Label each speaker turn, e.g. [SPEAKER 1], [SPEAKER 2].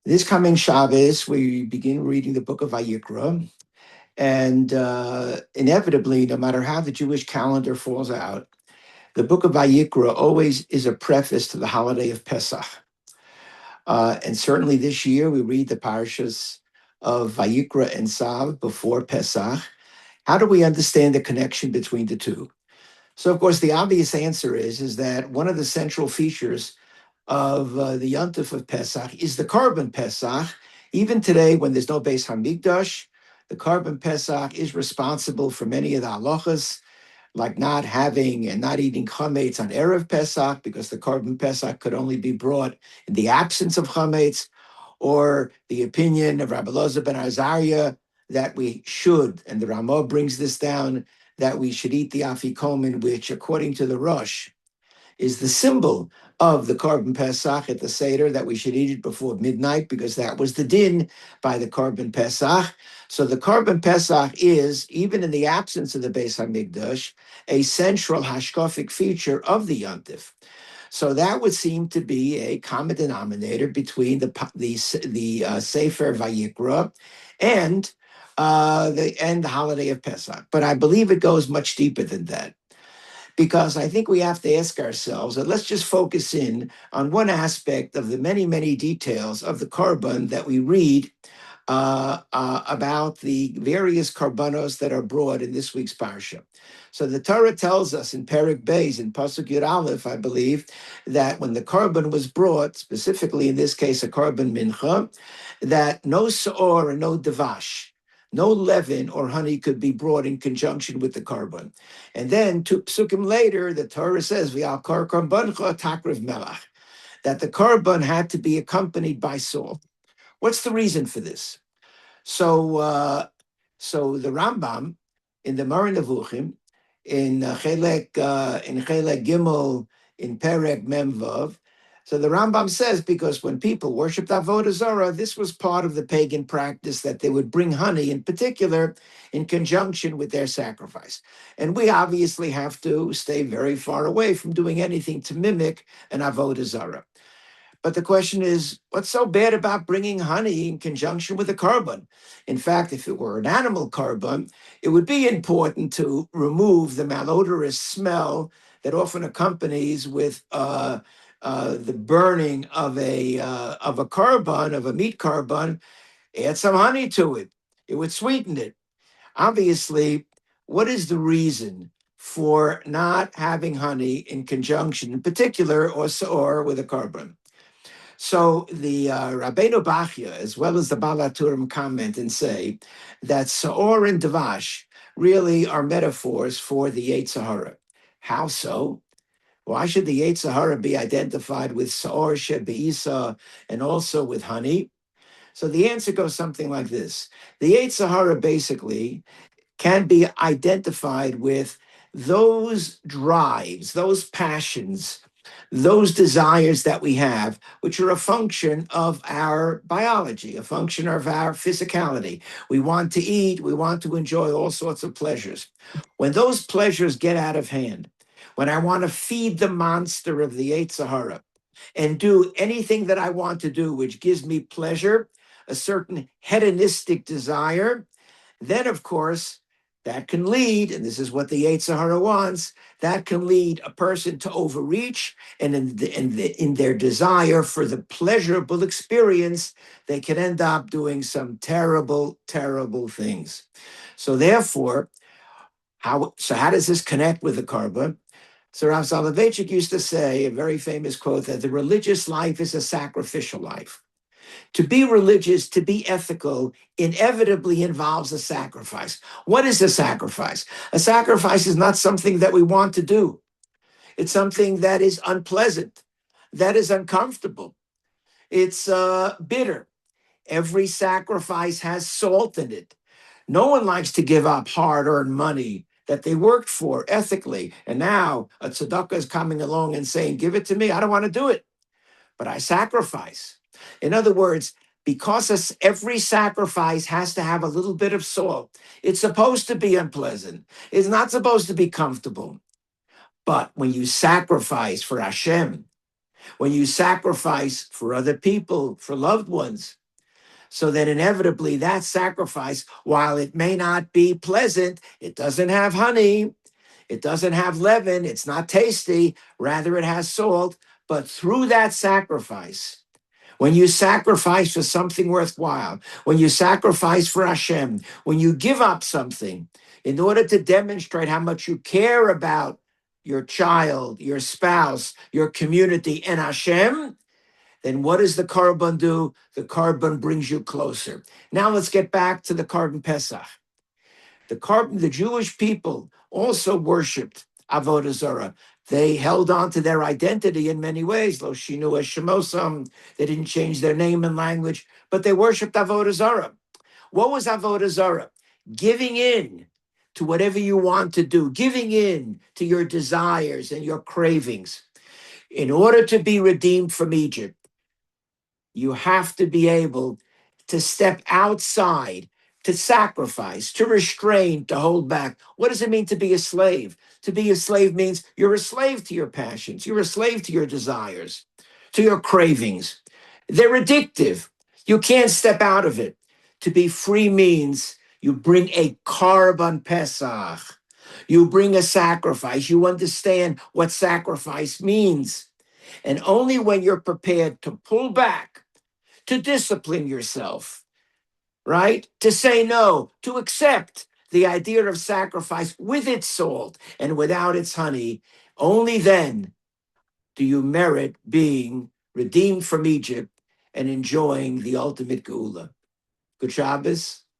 [SPEAKER 1] This coming Shabbos, we begin reading the book of Vayikra, and inevitably, no matter how the Jewish calendar falls out, the book of Vayikra always is a preface to the holiday of Pesach. And certainly this year, we read the parshas of Vayikra and Sav before Pesach. How do we understand the connection between the two? So, of course, the obvious answer is that one of the central features of the Yontif of Pesach is the Korban Pesach. Even today, when there's no Beis Hamikdash, the Korban Pesach is responsible for many of the halachas, like not having and not eating chametz on Erev Pesach, because the Korban Pesach could only be brought in the absence of chametz, or the opinion of Rabbi Elazar ben Azariah that we should, and the Ramah brings this down, that we should eat the afikomen, which, according to the Rosh, is the symbol of the Korban Pesach at the Seder, that we should eat it before midnight, because that was the din by the Korban Pesach. So the Korban Pesach is, even in the absence of the Beis HaMikdash, a central hashkafic feature of the Yontif. So that would seem to be a common denominator between the Sefer Vayikra and the holiday of Pesach. But I believe it goes much deeper than that, because I think we have to ask ourselves, and let's just focus in on one aspect of the many, many details of the Korban that we read about the various Korbanos that are brought in this week's parsha. So the Torah tells us in Perek Beis, in Pasuk Yud Aleph, I believe, that when the Korban was brought, specifically in this case a Korban Mincha, that no Seor and no Devash, no leaven or honey could be brought in conjunction with the Korban. And then 2 psukim later, the Torah says, V'al kor korbancha takriv melach, that the Korban had to be accompanied by salt. What's the reason for this? So the Rambam in the Moreh Nevuchim, in Chelek Gimel, in Perek Memvav, so the Rambam says, because when people worshipped Avodah Zarah, this was part of the pagan practice that they would bring honey, in particular, in conjunction with their sacrifice. And we obviously have to stay very far away from doing anything to mimic an Avodah Zarah. But the question is, what's so bad about bringing honey in conjunction with a korban? In fact, if it were an animal korban, it would be important to remove the malodorous smell that often accompanies with the burning of a korban, of a meat korban. Add some honey to it; it would sweeten it. Obviously, what is the reason for not having honey in conjunction, in particular, or with a korban? So the Rabbeinu Bachya, as well as the Baal HaTurim, comment and say that Saor and Davash really are metaphors for the Yetzer Hara. How so? Why should the Yetzer Hara be identified with Saor Shebeisa and also with honey? So the answer goes something like this. The Yetzer Hara basically can be identified with those drives, those passions, those desires that we have, which are a function of our biology, a function of our physicality. We want to eat, we want to enjoy all sorts of pleasures. When those pleasures get out of hand, when I want to feed the monster of the Yetzer Hara and do anything that I want to do, which gives me pleasure, a certain hedonistic desire, then, of course, that can lead, and this is what the Yetzer Hara wants, that can lead a person to overreach, and in their desire for the pleasurable experience, they can end up doing some terrible, terrible things. So therefore, how does this connect with the korban? So Rav Soloveitchik used to say, a very famous quote, that the religious life is a sacrificial life. To be religious, to be ethical, inevitably involves a sacrifice. What is a sacrifice? A sacrifice is not something that we want to do. It's something that is unpleasant, that is uncomfortable. It's bitter. Every sacrifice has salt in it. No one likes to give up hard-earned money that they worked for ethically. And now a tzedakah is coming along and saying, give it to me. I don't want to do it, but I sacrifice. In other words, because every sacrifice has to have a little bit of salt, it's supposed to be unpleasant. It's not supposed to be comfortable. But when you sacrifice for Hashem, when you sacrifice for other people, for loved ones. So then inevitably that sacrifice, while it may not be pleasant, it doesn't have honey, it doesn't have leaven, it's not tasty, rather it has salt. But through that sacrifice, when you sacrifice for something worthwhile, when you sacrifice for Hashem, when you give up something in order to demonstrate how much you care about your child, your spouse, your community, and Hashem, then what does the Korban do? The Korban brings you closer. Now let's get back to the Korban Pesach. The Jewish people also worshipped Avodah Zarah. They held on to their identity in many ways. Lo shinu es shemosam. They didn't change their name and language, but they worshipped Avodah Zarah. What was Avodah Zarah? Giving in to whatever you want to do, giving in to your desires and your cravings. In order to be redeemed from Egypt, you have to be able to step outside, to sacrifice, to restrain, to hold back. What does it mean to be a slave? To be a slave means you're a slave to your passions. You're a slave to your desires, to your cravings. They're addictive. You can't step out of it. To be free means you bring a Korban Pesach. You bring a sacrifice. You understand what sacrifice means. And only when you're prepared to pull back, to discipline yourself, right? To say no, to accept the idea of sacrifice with its salt and without its honey, only then do you merit being redeemed from Egypt and enjoying the ultimate geula. Good Shabbos.